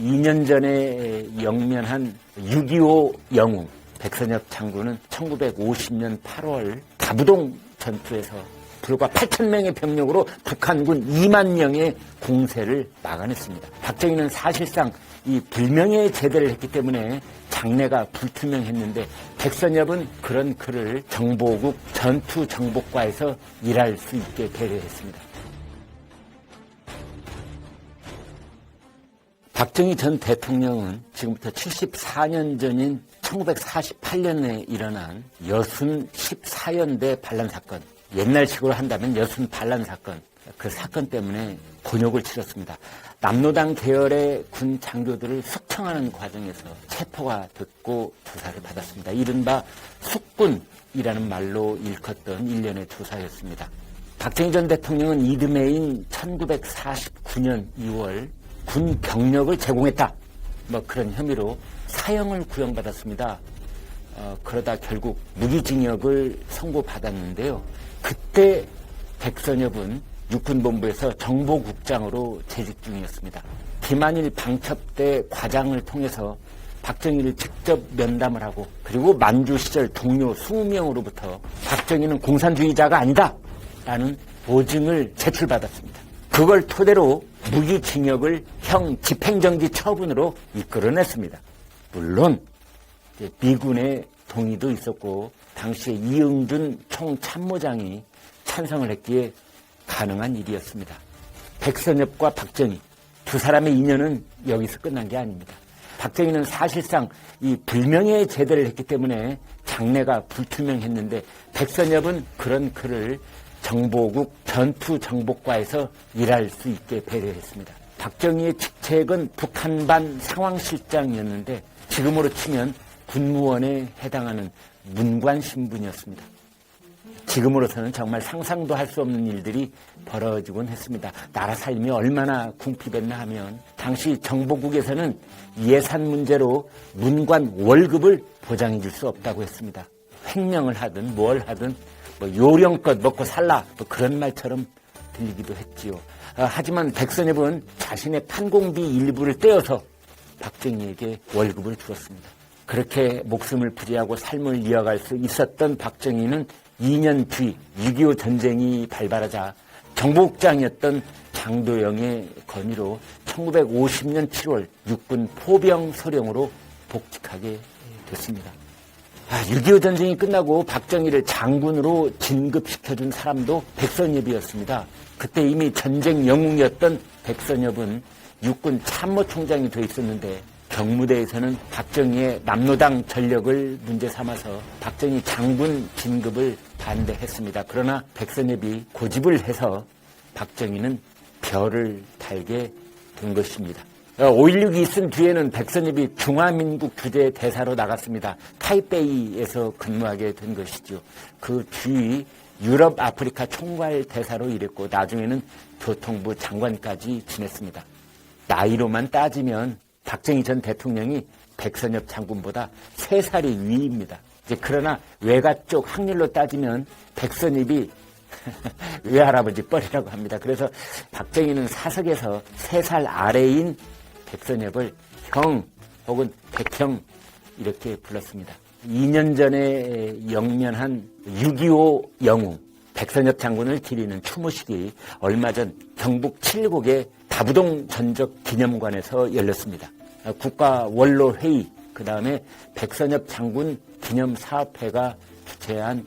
2년 전에 영면한 6.25 영웅 백선엽 장군은 1950년 8월 다부동 전투에서 불과 8,000명의 병력으로 북한군 2만 명의 공세를 막아냈습니다. 박정희는 사실상 이 불명예의 제대를 했기 때문에 장래가 불투명했는데 백선엽은 그런 그를 정보국 전투정복과에서 일할 수 있게 배려했습니다. 박정희 전 대통령은 지금부터 74년 전인 1948년에 일어난 여순 14연대 반란 사건, 옛날식으로 한다면 여순 반란 사건, 그 사건 때문에 곤욕을 치렀습니다. 남로당 계열의 군 장교들을 숙청하는 과정에서 체포가 됐고 조사를 받았습니다. 이른바 숙군이라는 말로 일컫던 일련의 조사였습니다. 박정희 전 대통령은 이듬해인 1949년 2월 군 병력을 제공했다, 그런 혐의로 사형을 구형받았습니다. 그러다 결국 무기징역을 선고받았는데요. 그때 백선엽은 육군본부에서 정보국장으로 재직 중이었습니다. 김한일 방첩대 과장을 통해서 박정희를 직접 면담을 하고, 그리고 만주 시절 동료 20명으로부터 박정희는 공산주의자가 아니다 라는 보증을 제출받았습니다. 그걸 토대로 무기징역을 형 집행정지 처분으로 이끌어냈습니다. 물론 미군의 동의도 있었고 당시에 이응준 총참모장이 찬성을 했기에 가능한 일이었습니다. 백선엽과 박정희 두 사람의 인연은 여기서 끝난 게 아닙니다. 박정희는 사실상 이 불명예의 제대를 했기 때문에 장래가 불투명했는데 백선엽은 그런 그를 정보국 전투정복과에서 일할 수 있게 배려했습니다. 박정희의 직책은 북한반 상황실장이었는데 지금으로 치면 군무원에 해당하는 문관 신분이었습니다. 지금으로서는 정말 상상도 할 수 없는 일들이 벌어지곤 했습니다. 나라 살림이 얼마나 궁핍했나 하면 당시 정보국에서는 예산 문제로 문관 월급을 보장해 줄 수 없다고 했습니다. 횡령을 하든 뭘 하든 요령껏 먹고 살라 그런 말처럼 들리기도 했지요. 하지만 백선엽은 자신의 판공비 일부를 떼어서 박정희에게 월급을 주었습니다. 그렇게 목숨을 부지하고 삶을 이어갈 수 있었던 박정희는 2년 뒤 6.25 전쟁이 발발하자 정보국장이었던 장도영의 건의로 1950년 7월 육군 포병 소령으로 복직하게 됐습니다. 6.25 전쟁이 끝나고 박정희를 장군으로 진급시켜준 사람도 백선엽이었습니다. 그때 이미 전쟁 영웅이었던 백선엽은 육군 참모총장이 돼 있었는데 경무대에서는 박정희의 남로당 전력을 문제 삼아서 박정희 장군 진급을 반대했습니다. 그러나 백선엽이 고집을 해서 박정희는 별을 달게 된 것입니다. 5.16이 있은 뒤에는 백선엽이 중화민국 주재 대사로 나갔습니다. 타이베이에서 근무하게 된 것이죠. 그 뒤 유럽 아프리카 총괄 대사로 일했고 나중에는 교통부 장관까지 지냈습니다. 나이로만 따지면 박정희 전 대통령이 백선엽 장군보다 3살이 위입니다. 그러나 외가 쪽 확률로 따지면 백선엽이 외할아버지 뻘이라고 합니다. 그래서 박정희는 사석에서 3살 아래인 백선엽을 형 혹은 백형 이렇게 불렀습니다. 2년 전에 영면한 6.25 영웅 백선엽 장군을 기리는 추모식이 얼마 전 경북 칠곡의 다부동 전적 기념관에서 열렸습니다. 국가 원로 회의, 그 다음에 백선엽 장군 기념사업회가 주최한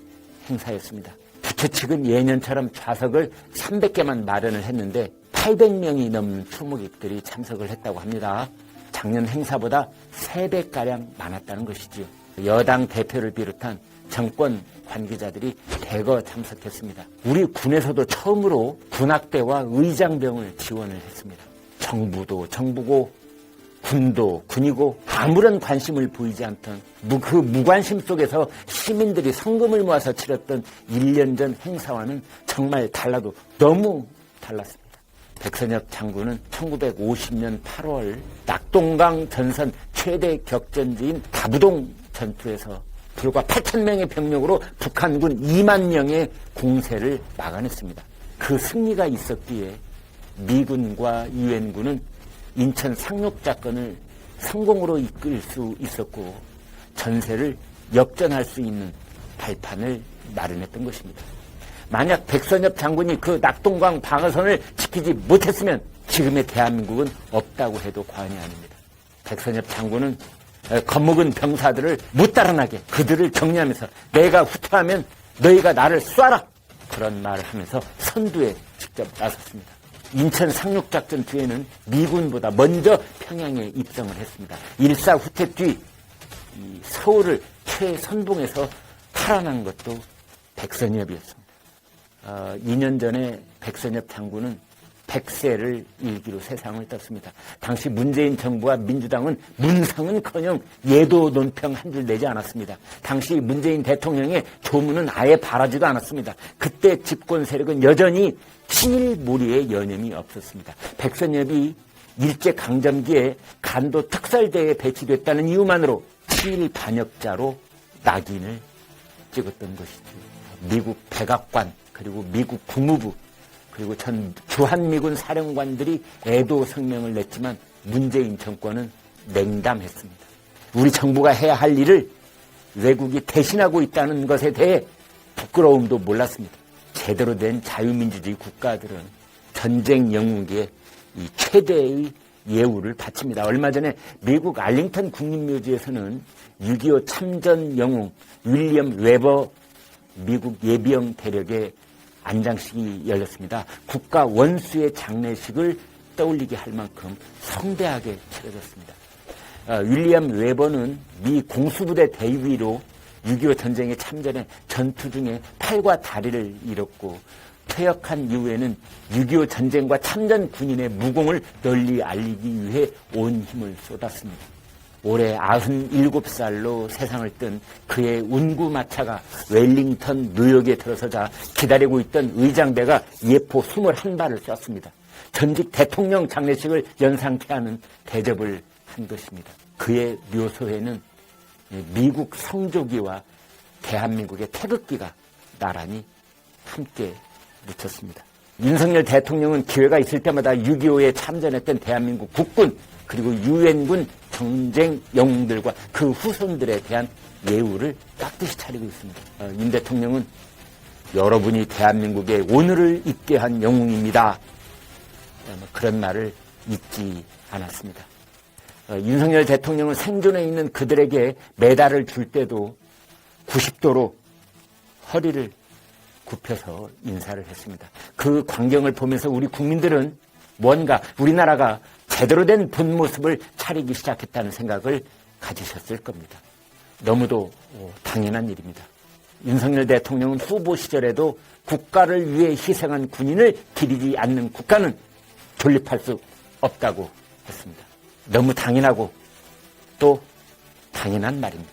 행사였습니다. 부처 측은 예년처럼 좌석을 300개만 마련을 했는데 800명이 넘는 추모객들이 참석을 했다고 합니다. 작년 행사보다 3배가량 많았다는 것이지요. 여당 대표를 비롯한 정권 관계자들이 대거 참석했습니다. 우리 군에서도 처음으로 군악대와 의장병을 지원을 했습니다. 정부도 정부고 군도 군이고 아무런 관심을 보이지 않던 그 무관심 속에서 시민들이 성금을 모아서 치렀던 1년 전 행사와는 정말 달라도 너무 달랐습니다. 백선엽 장군은 1950년 8월 낙동강 전선 최대 격전지인 다부동 전투에서 불과 8,000명의 병력으로 북한군 2만 명의 공세를 막아냈습니다. 그 승리가 있었기에 미군과 유엔군은 인천 상륙작전을 성공으로 이끌 수 있었고 전세를 역전할 수 있는 발판을 마련했던 것입니다. 만약 백선엽 장군이 그 낙동강 방어선을 지키지 못했으면 지금의 대한민국은 없다고 해도 과언이 아닙니다. 백선엽 장군은 겁먹은 병사들을 못 달아나게 그들을 격려하면서 내가 후퇴하면 너희가 나를 쏴라, 그런 말을 하면서 선두에 직접 나섰습니다. 인천 상륙작전 뒤에는 미군보다 먼저 평양에 입성을 했습니다. 일사 후퇴 뒤 서울을 최선봉에서 탈환한 것도 백선엽이었습니다. 2년 전에 백선엽 장군은 100세를 일기로 세상을 떴습니다. 당시 문재인 정부와 민주당은 문상은커녕 예도 논평 한 줄 내지 않았습니다. 당시 문재인 대통령의 조문은 아예 바라지도 않았습니다. 그때 집권 세력은 여전히 친일몰이에 여념이 없었습니다. 백선엽이 일제강점기에 간도 특설대에 배치됐다는 이유만으로 친일 반역자로 낙인을 찍었던 것이죠. 미국 백악관, 그리고 미국 국무부, 그리고 전 주한미군 사령관들이 애도 성명을 냈지만 문재인 정권은 냉담했습니다. 우리 정부가 해야 할 일을 외국이 대신하고 있다는 것에 대해 부끄러움도 몰랐습니다. 제대로 된 자유민주주의 국가들은 전쟁 영웅기에 이 최대의 예우를 바칩니다. 얼마 전에 미국 알링턴 국립묘지에서는 6.25 참전 영웅 윌리엄 웨버 미국 예비영 대령의 안장식이 열렸습니다. 국가 원수의 장례식을 떠올리게 할 만큼 성대하게 치러졌습니다. 윌리엄 웨버는 미 공수부대 대위로 6.25 전쟁에 참전해 전투 중에 팔과 다리를 잃었고 퇴역한 이후에는 6.25 전쟁과 참전 군인의 무공을 널리 알리기 위해 온 힘을 쏟았습니다. 올해 97살로 세상을 뜬 그의 운구마차가 웰링턴 뉴욕에 들어서자 기다리고 있던 의장대가 예포 21발을 쐈습니다. 전직 대통령 장례식을 연상케 하는 대접을 한 것입니다. 그의 묘소에는 미국 성조기와 대한민국의 태극기가 나란히 함께 묻혔습니다. 윤석열 대통령은 기회가 있을 때마다 6.25에 참전했던 대한민국 국군 그리고 유엔군 전쟁 영웅들과 그 후손들에 대한 예우를 깍듯이 차리고 있습니다. 윤 대통령은 여러분이 대한민국의 오늘을 있게 한 영웅입니다. 그런 말을 잊지 않았습니다. 윤석열 대통령은 생존해 있는 그들에게 메달을 줄 때도 90도로 허리를 굽혀서 인사를 했습니다. 그 광경을 보면서 우리 국민들은 뭔가 우리나라가 제대로 된 본 모습을 차리기 시작했다는 생각을 가지셨을 겁니다. 너무도 당연한 일입니다. 윤석열 대통령은 후보 시절에도 국가를 위해 희생한 군인을 기리지 않는 국가는 존립할 수 없다고 했습니다. 너무 당연하고 또 당연한 말입니다.